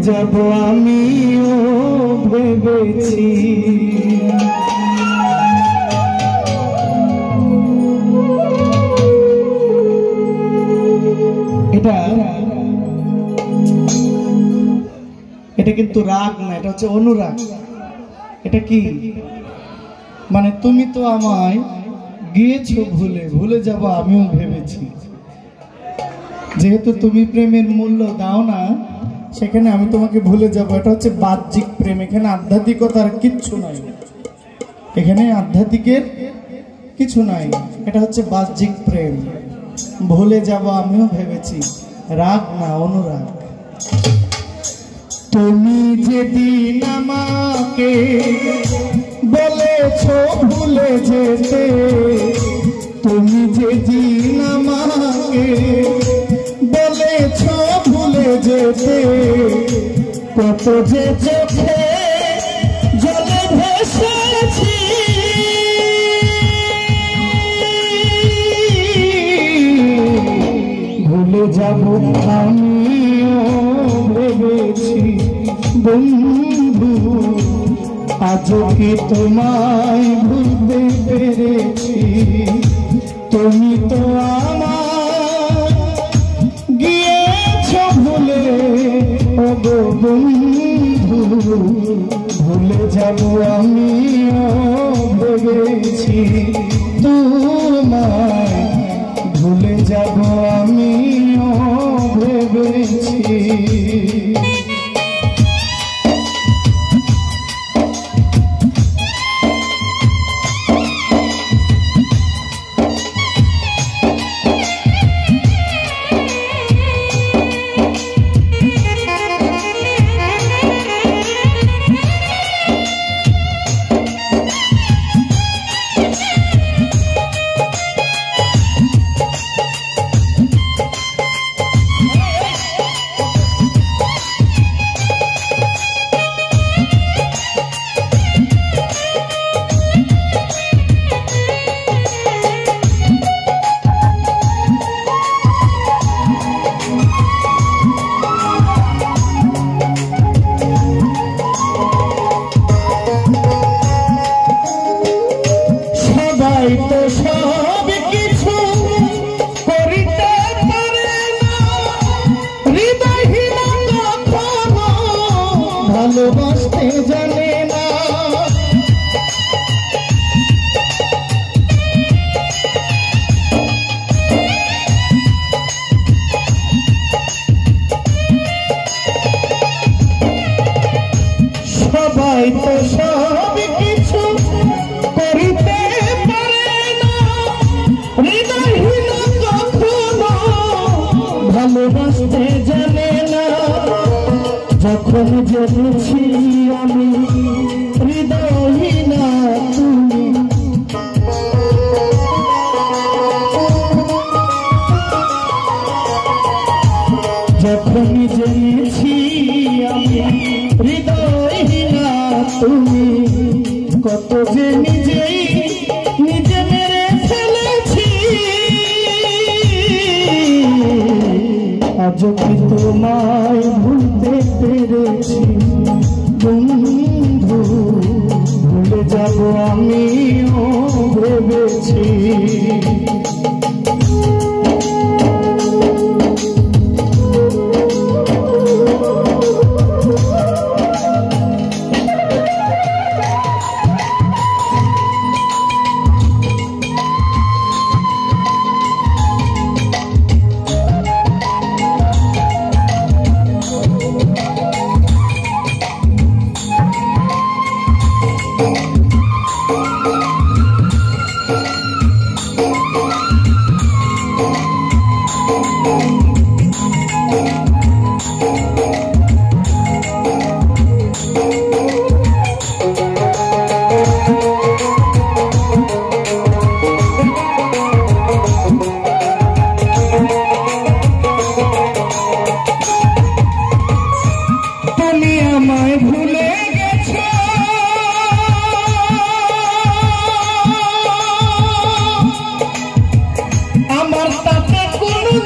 যাব আমিও ভেবেছি। এটা কিন্তু রাগ না, এটা হচ্ছে অনুরাগ। এটা কি মানে তুমি তো আমায় গিয়েছো ভুলে, ভুলে যাব আমিও ভেবেছি। যেহেতু তুমি প্রেমের মূল্য দাও না, সেখানে আমি তোমাকে ভুলে যাব। এটা হচ্ছে বাহ্যিক প্রেম, এখানে আধ্যাত্মিকতার কিচ্ছু নাই, এখানে আধ্যাত্মিকের কিছু নাই। এটা হচ্ছে বাহ্যিক প্রেম। ভুলে যাব আমিও ভেবেছি, রাগ না, অনুরাগ। তুমি যেদিন আমাকে বলেছো ভুলে যেতে, তুমি যেদিন আমাকে বলেছো ভুলে যেতে, কত যে চোখে জলে ভেসেছি, ভুলে যাব আমিও ভেবেছি। বন্ধু আজও কি তোমায় ভুলতে পেরেছি? তুমি তো আমার গিয়েছো ভুলে, ও গো বন্ধু ভুলে যাব আমিও ভেবেছি। তোমায় ভুলে যাব আমিও ভেবেছি। তো সব কিছু করিতে পারে না, হৃদয়হীন কখনো ভালোবাসতে জানে না। সবাই তো সব কিছু করিতে হৃদয়হীন কখনো ভালোবাসতে জানে না। যখন জেনেছি আমি হৃদয়হীনা তুমি, যখন জেনেছি আমি হৃদয়হীনা তুমি, কত যে নিজেই নিজে মেরে ফেলেছি। আজ কি তোমায় ভুলতে পেরেছি? বন্ধু ভুলে যাব আমিও ভেবেছি।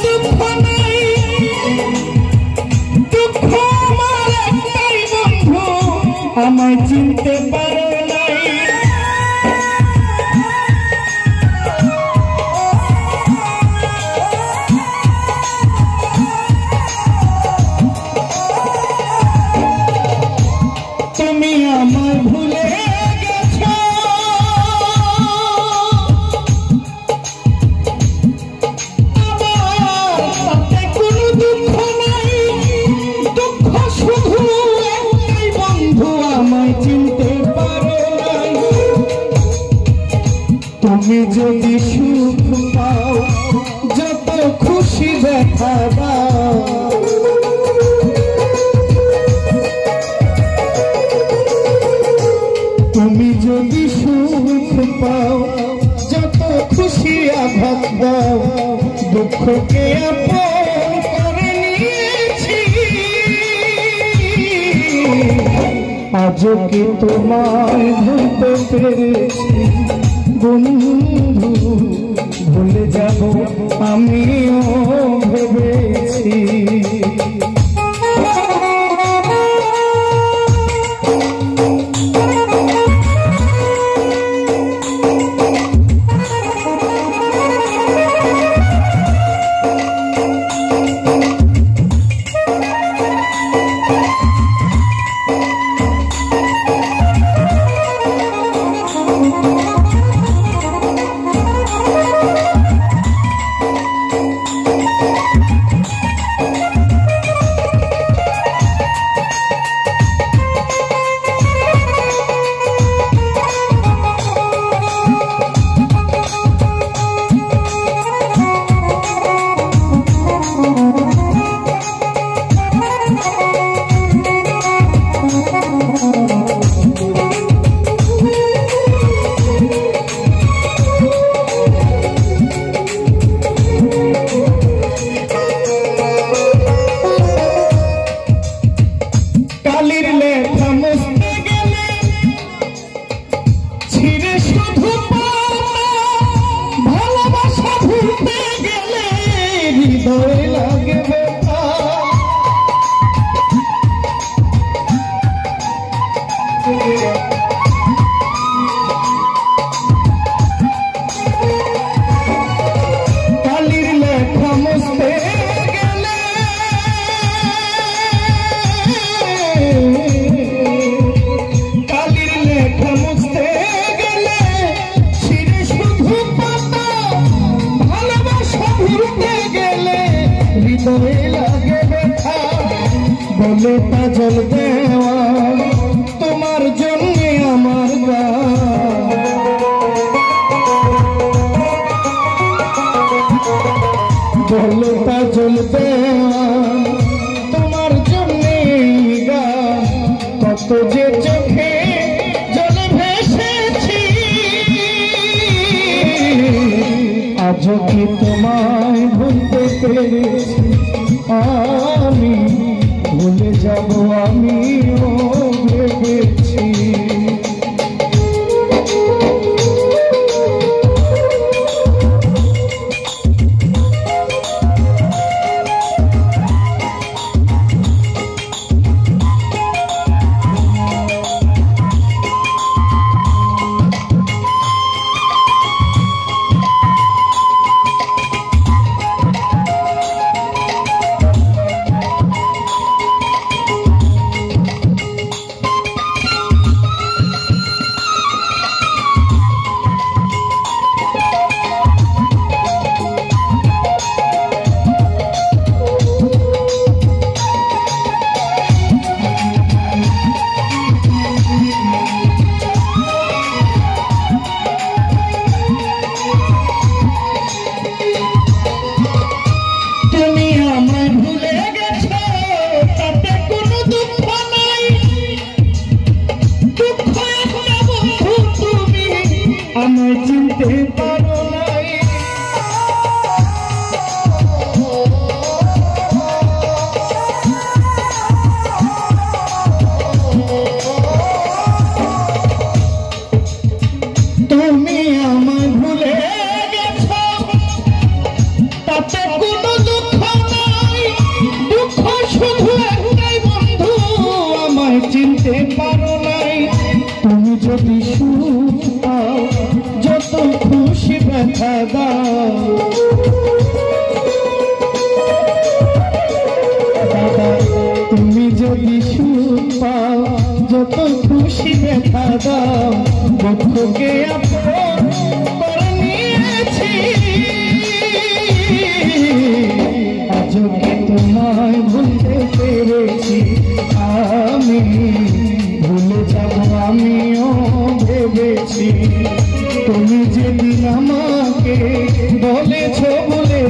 দুঃখ নাই, দুঃখ মারে যত খুশি দেখা দাও, তুমি যদি সুখ পাও যত খুশি আঘাত দাও, দুঃখকে আপন করে নিয়েছি। আজও কি তোমায় ভুলতে পেরেছি বন্ধু, ভুলে যাব আমিও ভেবেছি। বলে কাজল দেওয়া তোমার জন্য আমার বলে কাজল দেওয়া তোমার জন্য কত যে চোখে জলে ভেসেছি। আজও কি তোমায় ভুলতে পেরেছি আমি, ভুলে যাব আমিও ভেবেছি।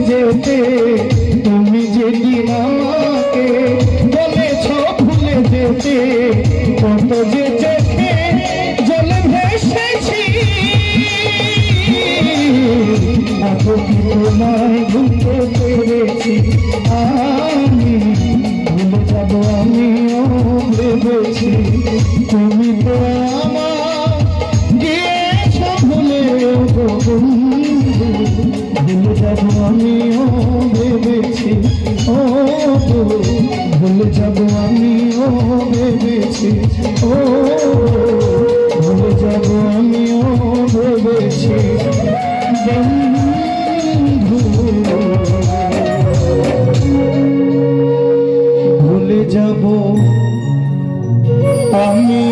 যেতে, তুমি যেদিন আমাকে বলেছ ভুলে যেতে, কত যে চোখে জলে ভেসেছি, এত কি তোমায় ভুলতে পেরেছি আমি, ভুলে যাব আমিও ভেবেছি, তুমি তো আমার গিয়েছ ভুলে গো বন্ধু, ভুলে যাব আমিও ভেবেছি, ও ভুলে যাব আমিও ভেবেছি, ও ভুলে যাব আমিও ভেবেছি বন্ধু, ভুলে যাব আমি।